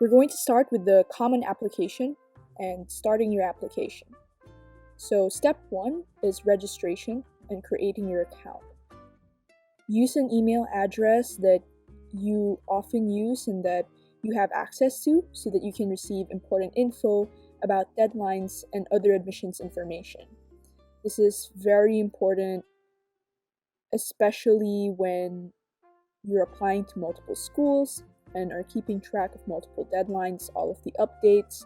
We're going to start with the common application and starting your application. So step 1 is registration and creating your account. Use an email address that you often use and that you have access to so that you can receive important info about deadlines and other admissions information. This is very important, especially when you're applying to multiple schools and are keeping track of multiple deadlines, all of the updates,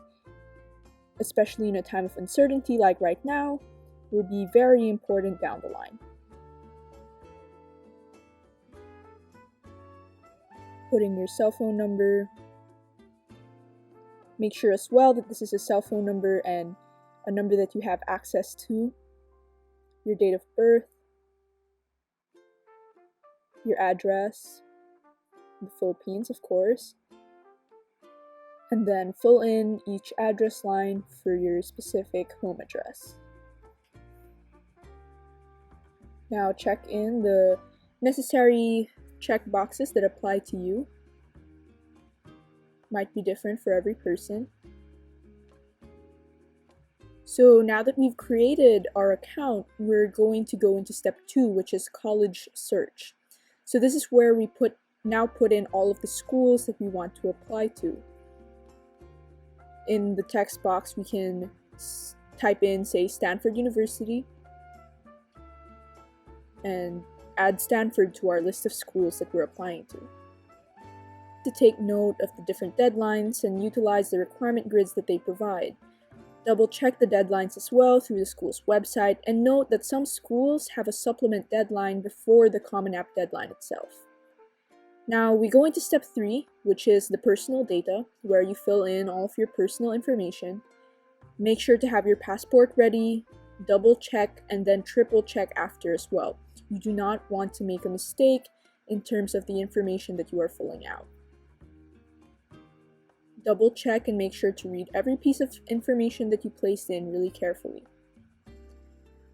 especially in a time of uncertainty like right now, will be very important down the line. Put in your cell phone number. Make sure as well that this is a cell phone number and a number that you have access to. Your date of birth, your address, the Philippines, of course, and then fill in each address line for your specific home address. Now check in the necessary check boxes that apply to you. Might be different for every person. So now that we've created our account, we're going to go into step 2, which is college search. So this is where we now put in all of the schools that we want to apply to. In the text box, we can type in, say, Stanford University, and add Stanford to our list of schools that we're applying to. To take note of the different deadlines and utilize the requirement grids that they provide. Double check the deadlines as well through the school's website, and note that some schools have a supplement deadline before the Common App deadline itself. Now we go into step 3, which is the personal data, where you fill in all of your personal information. Make sure to have your passport ready, double check, and then triple check after as well. You do not want to make a mistake in terms of the information that you are filling out. Double check and make sure to read every piece of information that you placed in really carefully.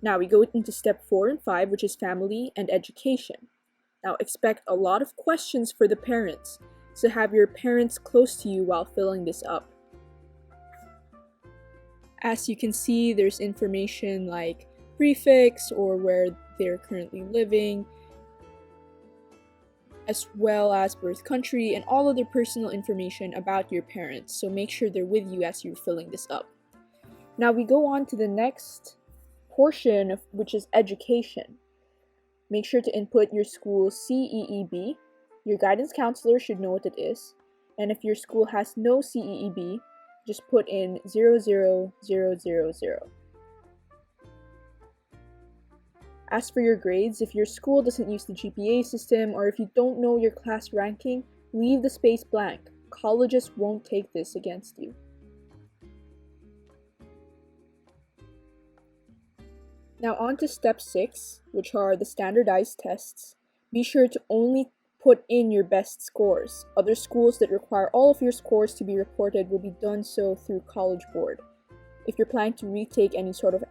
Now we go into step 4 and 5, which is family and education. Now expect a lot of questions for the parents, so have your parents close to you while filling this up. As you can see, there's information like prefix or where they're currently living, as well as birth country and all other personal information about your parents, so make sure they're with you as you're filling this up. Now we go on to the next portion, which is education. Make sure to input your school's CEEB. Your guidance counselor should know what it is, and if your school has no CEEB, just put in 00000. As for your grades, if your school doesn't use the GPA system or if you don't know your class ranking, leave the space blank. Colleges won't take this against you. Now on to step 6, which are the standardized tests. Be sure to only put in your best scores. Other schools that require all of your scores to be reported will be done so through College Board. If you're planning to retake any sort of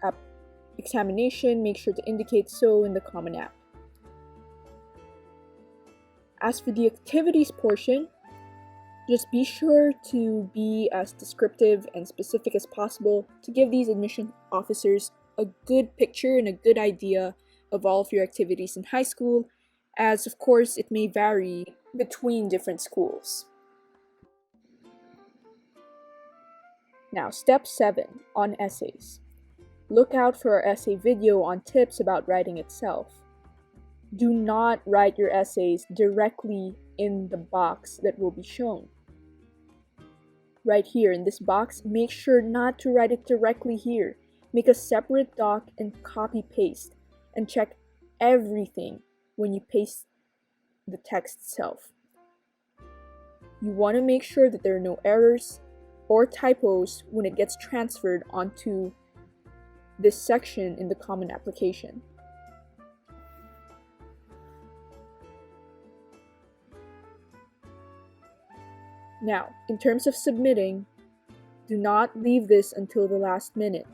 examination, make sure to indicate so in the Common App. As for the activities portion, just be sure to be as descriptive and specific as possible to give these admission officers a good picture and a good idea of all of your activities in high school, as of course it may vary between different schools. Now, step 7 on essays. Look out for our essay video on tips about writing itself. Do not write your essays directly in the box that will be shown. Right here in this box, make sure not to write it directly here. Make a separate doc and copy paste, and check everything when you paste the text itself. You want to make sure that there are no errors or typos when it gets transferred onto this section in the Common Application. Now, in terms of submitting, do not leave this until the last minute.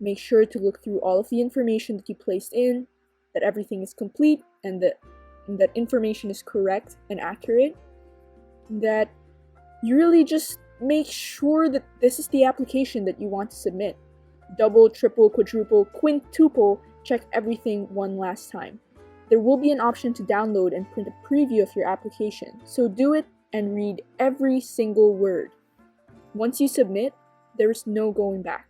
Make sure to look through all of the information that you placed in, that everything is complete, and that information is correct and accurate. that you really just make sure that this is the application that you want to submit. Double, triple, quadruple, quintuple, check everything one last time. There will be an option to download and print a preview of your application, so do it and read every single word. Once you submit, there is no going back.